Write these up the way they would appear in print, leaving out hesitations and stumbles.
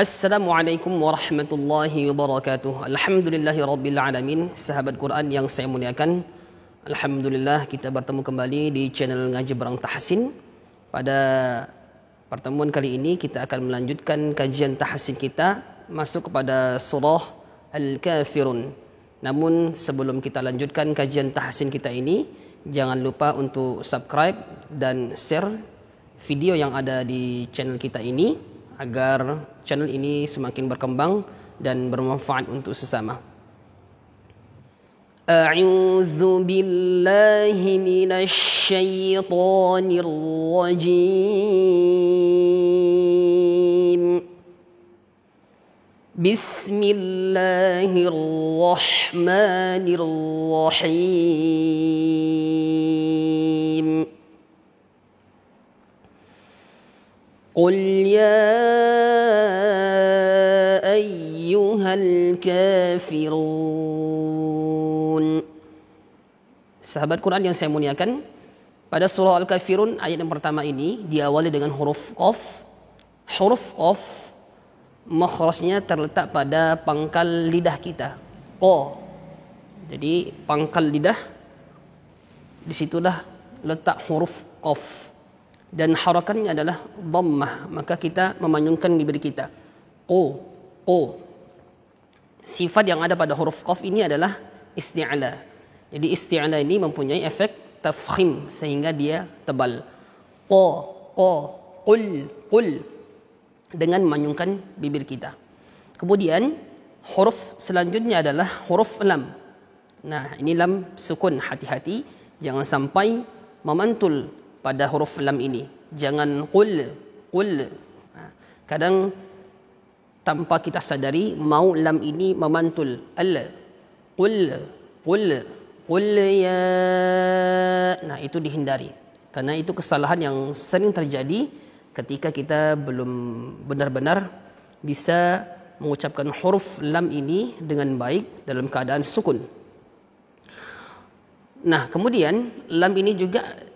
Assalamualaikum warahmatullahi wabarakatuh. Alhamdulillahirabbil alamin. Sahabat Quran yang saya muliakan, alhamdulillah kita bertemu kembali di channel Ngaji Barang Tahsin. Pada pertemuan kali ini kita akan melanjutkan kajian tahsin kita masuk kepada surah Al-Kafirun. Namun sebelum kita lanjutkan kajian tahsin kita ini, jangan lupa untuk subscribe dan share video yang ada di channel kita ini agar channel ini semakin berkembang dan bermanfaat untuk sesama. A'udzu billahi minasy syaithanir rajim. Bismillahirrahmanirrahim. Qul ya ayyuhal kafirun. Sahabat Quran yang saya muliakan, pada surah Al-Kafirun ayat yang pertama ini diawali dengan huruf qaf. Huruf qaf makhrajnya terletak pada pangkal lidah kita, qa. Jadi pangkal lidah disitulah letak huruf qaf. Dan harakatnya adalah dhammah, maka kita memanyunkan bibir kita. Qu. Sifat yang ada pada huruf qaf ini adalah isti'la. Jadi isti'la ini mempunyai efek tafkhim sehingga dia tebal. Qa, qul dengan memanyunkan bibir kita. Kemudian huruf selanjutnya adalah huruf lam. Nah, ini lam sukun, hati-hati jangan sampai memantul pada huruf lam ini. Jangan qul. Kadang tanpa kita sadari mau lam ini memantul qul ya. Nah, itu dihindari karena itu kesalahan yang sering terjadi ketika kita belum benar-benar bisa mengucapkan huruf lam ini dengan baik dalam keadaan sukun. Nah, kemudian lam ini juga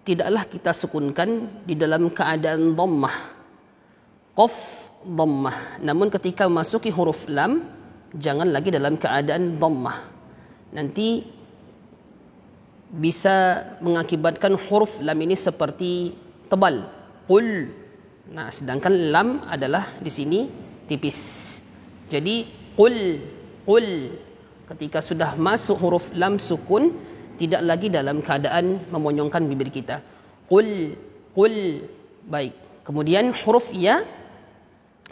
tidaklah kita sukunkan di dalam keadaan dhammah. Qaf dhammah. Namun ketika memasuki huruf lam, jangan lagi dalam keadaan dhammah. Nanti bisa mengakibatkan huruf lam ini seperti tebal. Qul. Nah, sedangkan lam adalah di sini tipis. Jadi qul. Ketika sudah masuk huruf lam sukun, tidak lagi dalam keadaan memonyongkan bibir kita. Qul. Baik. Kemudian huruf ya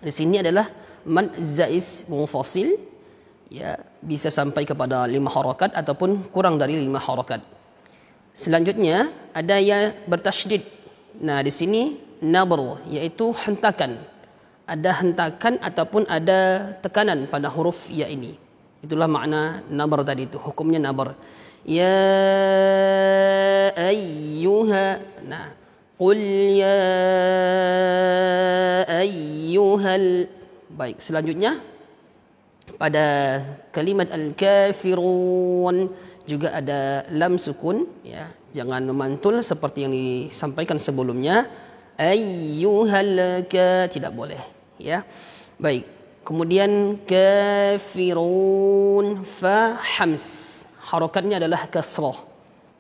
di sini adalah mad zais munfasil, ya, bisa sampai kepada 5 harakat ataupun kurang dari 5 harakat. Selanjutnya ada ya bertasydid. Nah, di sini nabr, yaitu hentakan. Ada hentakan ataupun ada tekanan pada huruf ya ini. Itulah makna nabr tadi itu, hukumnya nabr. Ya ayyuha. Nah, qul ya ayyuhal. Baik, selanjutnya pada kalimat al-kafirun juga ada lam sukun, ya. Jangan memantul seperti yang disampaikan sebelumnya. Ayyuhal tidak boleh, ya. Baik. Kemudian kafirun fa hams. Harakatnya adalah kasrah.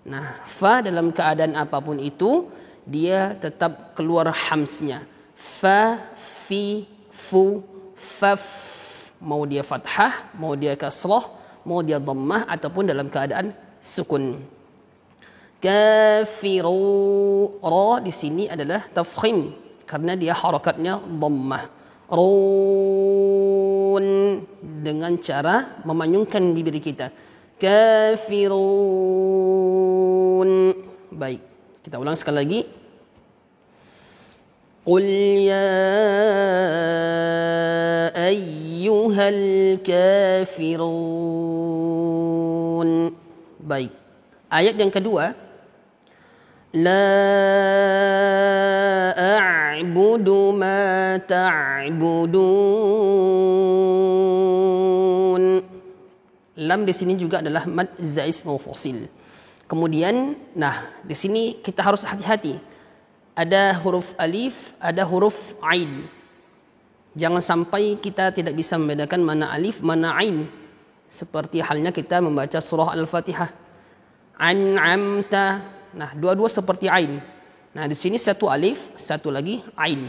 Nah, fa dalam keadaan apapun itu dia tetap keluar hamsnya. Fa, fi, fu, faf. Mau dia fathah, mau dia kasrah, mau dia dhammah ataupun dalam keadaan sukun. Kafiru, ra di sini adalah tafkhim karena dia harakatnya dhammah. Run dengan cara memanyungkan bibir kita. Kafirun. Baik, kita ulang sekali lagi. Qul ya ayyuhal kafirun. Baik. Ayat yang kedua, la a'budu ma ta'budun. Lam di sini juga adalah mad zais munfasil. Kemudian, nah, di sini kita harus hati-hati. Ada huruf alif, ada huruf ain. Jangan sampai kita tidak bisa membedakan mana alif, mana ain. Seperti halnya kita membaca surah Al-Fatihah. An'amta. Nah, dua-dua seperti ain. Nah, di sini satu alif, satu lagi ain.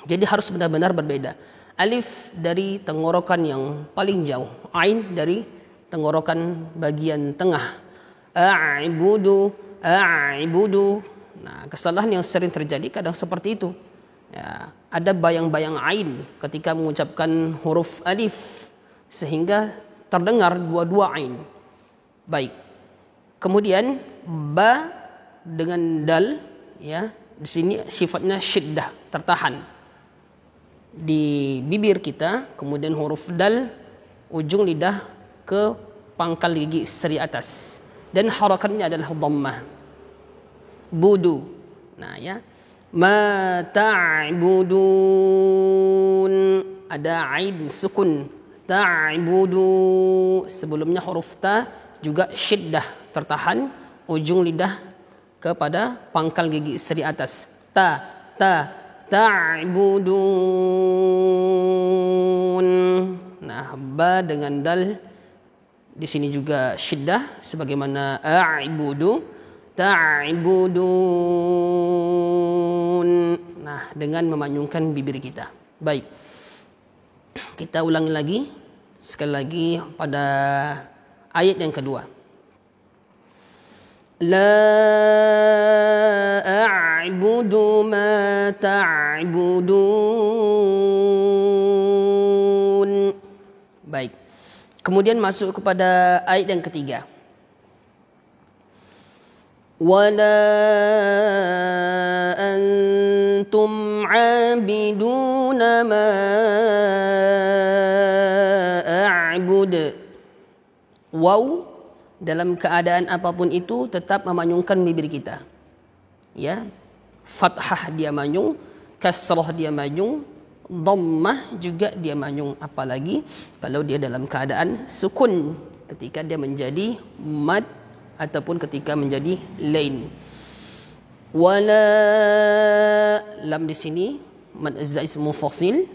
Jadi harus benar-benar berbeda. Alif dari tenggorokan yang paling jauh, ain dari tenggorokan bagian tengah. A'budu, a'budu. Nah, kesalahan yang sering terjadi kadang seperti itu. Ya, ada bayang-bayang ain ketika mengucapkan huruf alif sehingga terdengar dua-dua ain. Baik. Kemudian ba dengan dal, ya, di sini sifatnya syiddah, tertahan di bibir kita. Kemudian huruf dal ujung lidah ke pangkal gigi seri atas dan harakatnya adalah dhammah. Budu. Nah, ya. Ma ta'budun, ada ain sukun. Ta'budu, sebelumnya huruf ta juga syiddah, tertahan ujung lidah kepada pangkal gigi seri atas. Ta'budun. Nah, ba dengan dal di sini juga syiddah sebagaimana a'budu. Ta'budun. Nah, dengan memanyungkan bibir kita. Baik. Kita ulangi lagi sekali lagi pada ayat yang kedua. La a'budu ma ta'budun. Baik. Kemudian masuk kepada ayat yang ketiga. Wala antum 'abiduna ma a'bud. Waw dalam keadaan apapun itu tetap memanyungkan bibir kita. Ya, fathah dia manyung, kasrah dia manyung, dhammah juga dia manyung, apalagi kalau dia dalam keadaan sukun ketika dia menjadi mad ataupun ketika menjadi lain. Wala, lam di sini mad zaiz munfasil,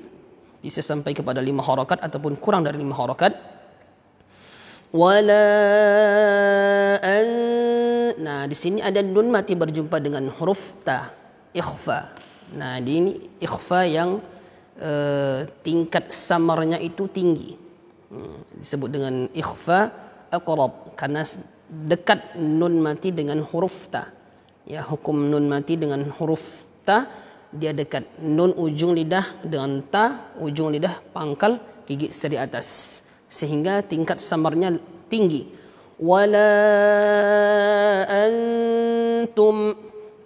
bisa sampai kepada 5 harakat ataupun kurang dari 5 harakat. Wala an, nah di sini ada nun mati berjumpa dengan huruf ta, ikhfa. Nah, ini ikhfa yang tingkat samarnya itu tinggi. Disebut dengan ikhfa aqrab karena dekat nun mati dengan huruf ta. Ya, hukum nun mati dengan huruf ta, dia dekat. Nun ujung lidah dengan ta, ujung lidah pangkal gigi seri atas, sehingga tingkat samarnya tinggi. Wala antum.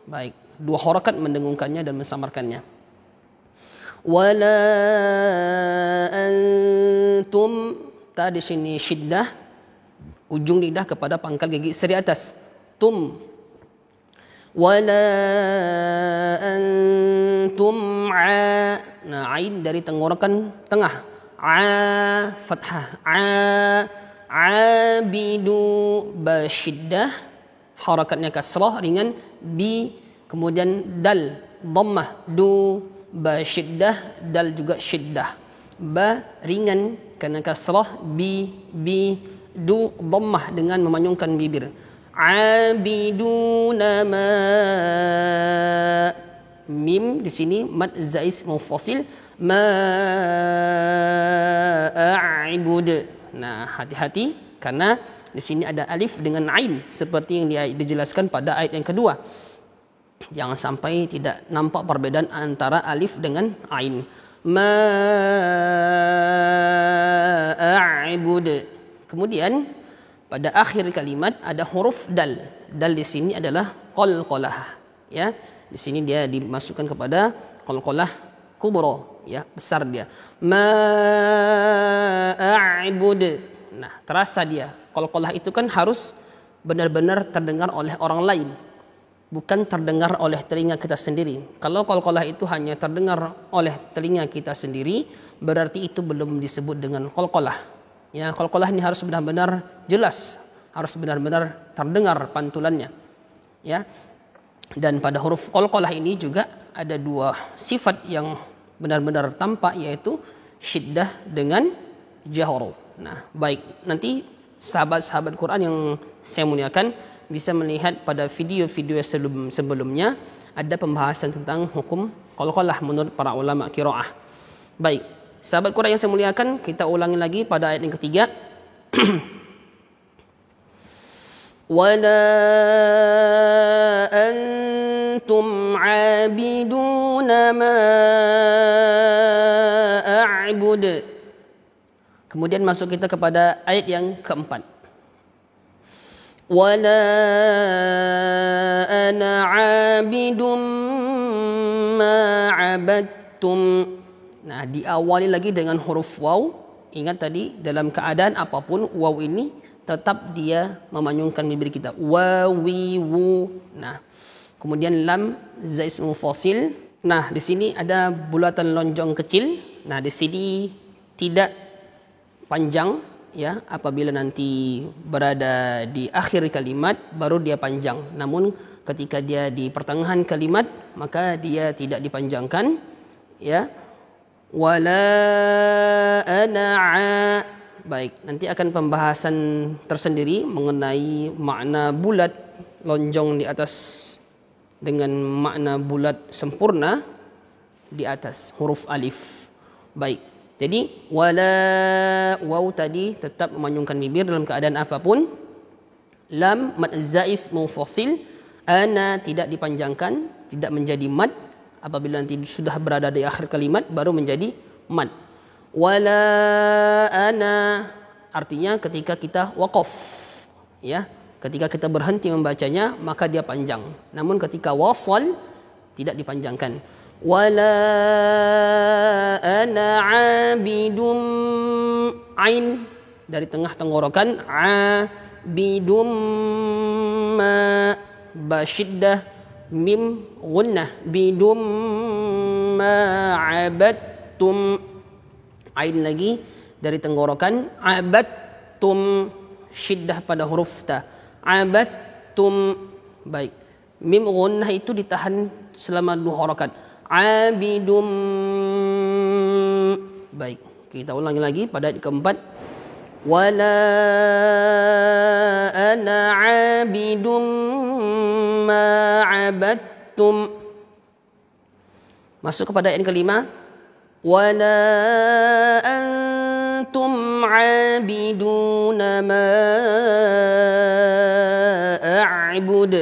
Baik, 2 harakat mendengungkannya dan mensamarkannya. Wala antum, ta di sini syiddah, ujung lidah kepada pangkal gigi seri atas. Tum. Wala antum a. Nah, ain dari tenggorokan tengah. A fathah. Abidu, ba syiddah, harakatnya kasrah ringan. Bi, kemudian dal dhammah. Du, ba syiddah, dal juga syiddah. Ba ringan karena kasrah. Bi du dhammah dengan memanyungkan bibir. Abiduna ma, mim di sini mad zaiz munfasil, ma a'bud. Nah, hati-hati karena di sini ada alif dengan ain seperti yang dijelaskan pada ayat yang kedua. Jangan sampai tidak nampak perbedaan antara alif dengan ain. Ma a'bud. Kemudian pada akhir kalimat ada huruf dal. Dal di sini adalah qalqalah. Ya, di sini dia dimasukkan kepada qalqalah kubra, ya, besar dia. Ma a'bud. Nah, terasa dia. Qalqalah itu kan harus benar-benar terdengar oleh orang lain, bukan terdengar oleh telinga kita sendiri. Kalau qalqalah itu hanya terdengar oleh telinga kita sendiri, berarti itu belum disebut dengan qalqalah. Ya, qalqalah ini harus benar-benar jelas, harus benar-benar terdengar pantulannya. Ya. Dan pada huruf qalqalah ini juga ada 2 sifat yang benar-benar tampak, iaitu syiddah dengan jahar. Nah, baik, nanti sahabat-sahabat Quran yang saya muliakan bisa melihat pada video-video sebelumnya ada pembahasan tentang hukum qalqalah menurut para ulama qiraah. Baik, sahabat Quran yang saya muliakan, kita ulangi lagi pada ayat yang ketiga. Wala antum abiduna ma a'bud. Kemudian masuk kita kepada ayat yang keempat. Wala ana abidum ma abadtum. Nah, diawali lagi dengan huruf waw. Ingat tadi, dalam keadaan apapun waw ini tetap dia memanyungkan bibir kita. Wa, wi, wu. Nah, kemudian lam za ismu fasil. Nah, di sini ada bulatan lonjong kecil. Nah, di sini tidak panjang, ya. Apabila nanti berada di akhir kalimat baru dia panjang. Namun ketika dia di pertengahan kalimat maka dia tidak dipanjangkan, ya. Wala ana. Baik, nanti akan pembahasan tersendiri mengenai makna bulat lonjong di atas dengan makna bulat sempurna di atas huruf alif. Baik, jadi wala, waw tadi tetap memanyungkan bibir dalam keadaan apapun. Lam mad zais munfasil, ana tidak dipanjangkan, tidak menjadi mad. Apabila nanti sudah berada di akhir kalimat baru menjadi mad. Wala ana artinya ketika kita waqaf, ya, ketika kita berhenti membacanya maka dia panjang. Namun ketika wasal tidak dipanjangkan. Wala ana abidum, ain dari tengah tenggorokan, abidum ma, ba syiddah, mim gunnah, bidum ma abadtum, ain lagi dari tenggorokan, abadtum, syiddah pada huruf ta, abadtum. Baik, mim gunnah itu ditahan selama 2 harakat, abidum. Baik, kita ulangi lagi pada ayat keempat. Wala ana abidum ma abadtum. Masuk kepada ayat kelima. Wala antum abiduna ma a'bud.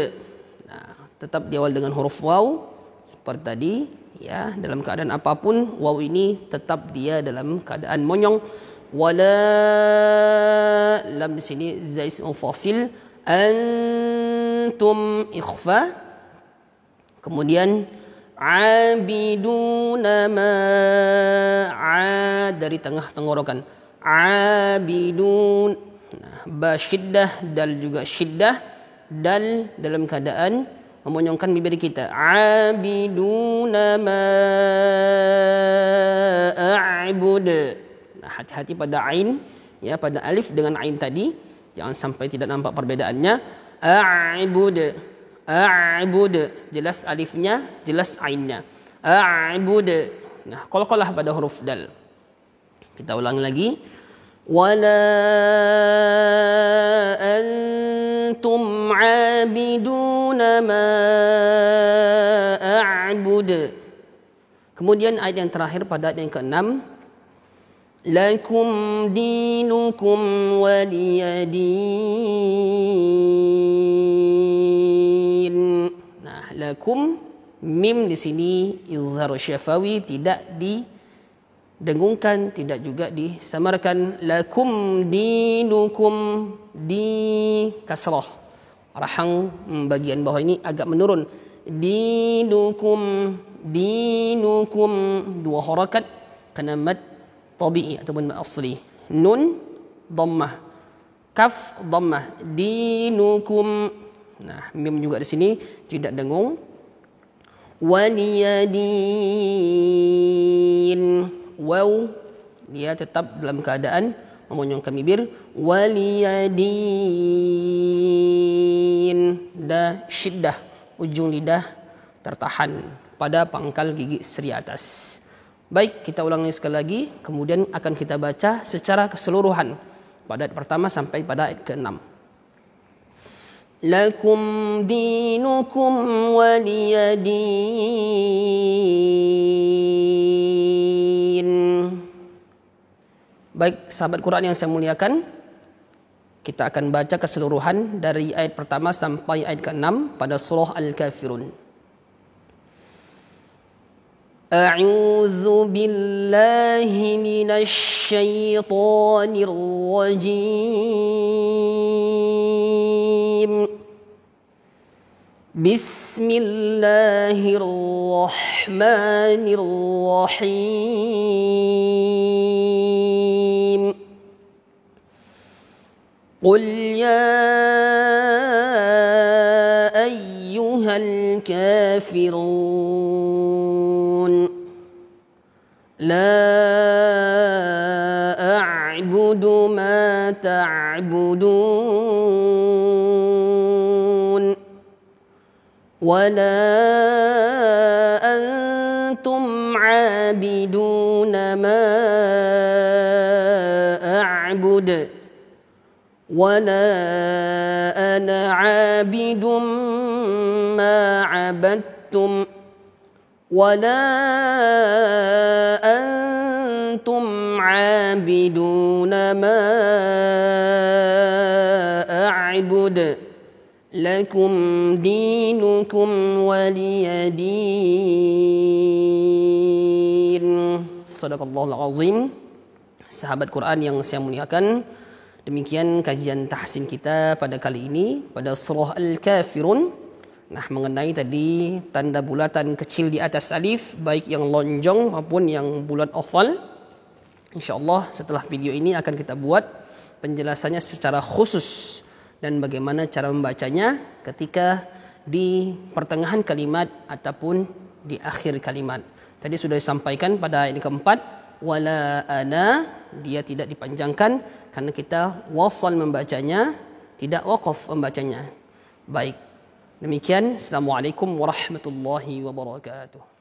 Nah, tetap diawal dengan huruf waw seperti tadi, ya. Dalam keadaan apapun waw ini tetap dia dalam keadaan monyong. Wala, lam di sini zais mufasil, antum ikhfa. Kemudian abiduna ma, dari tengah tenggorokan, abidun. Nah, ba syiddah, dal juga syiddah, dal dalam keadaan memonyongkan bibir kita, abiduna ma a'bud. Nah, hati-hati pada ain, ya, pada alif dengan ain tadi, jangan sampai tidak nampak perbedaannya. A'bud, a'bud, jelas alifnya, jelas ainnya. A'bud. Nah, qalqalah pada huruf dal. Kita ulangi lagi. Wala antum abiduna ma a'bud. Kemudian ayat yang terakhir pada ayat yang ke-6. Lakum dinukum waliyadin. Nah, lakum, mim di sini izhar syafawi, tidak didengungkan, tidak juga disamarkan. Lakum dinukum, di kasrah. Rahang bagian bawah ini agak menurun. Dinukum, dinukum, 2 harakat karena mad tabi'i ataupun asli. Nun dhammah, kaf dhammah, dinukum. Nah, mim juga di sini tidak dengung. Waliyadin, waw dia tetap dalam keadaan memonyongkan bibir. Waliyadin, da syiddah, ujung lidah tertahan pada pangkal gigi seri atas. Baik, kita ulangi sekali lagi, kemudian akan kita baca secara keseluruhan pada ayat pertama sampai pada ayat ke-6. Lakum dinukum waliyadin. Baik, sahabat Quran yang saya muliakan, kita akan baca keseluruhan dari ayat pertama sampai ayat ke-6 pada surah Al-Kafirun. A'udzu billahi minasy syaithanir rajim. Bismillahirrahmanirrahim. Qul ya ayyuhal kafirun la a'budu ma ta'budun wa la antum 'abiduna ma a'budu ولا أنا عابد ما عبدتم ولا أنتم عابدون ما أعبد لكم دينكم ولي دين. Sadaqallahul azim. Sahabat Quran yang saya muliakan, demikian kajian tahsin kita pada kali ini pada surah Al-Kafirun. Nah, mengenai tadi tanda bulatan kecil di atas alif, baik yang lonjong maupun yang bulat oval. InsyaAllah setelah video ini akan kita buat penjelasannya secara khusus dan bagaimana cara membacanya ketika di pertengahan kalimat ataupun di akhir kalimat. Tadi sudah disampaikan pada ayat keempat, wala ana, dia tidak dipanjangkan karena kita wasal membacanya, tidak waqaf membacanya. Baik, demikian. Assalamualaikum warahmatullahi wabarakatuh.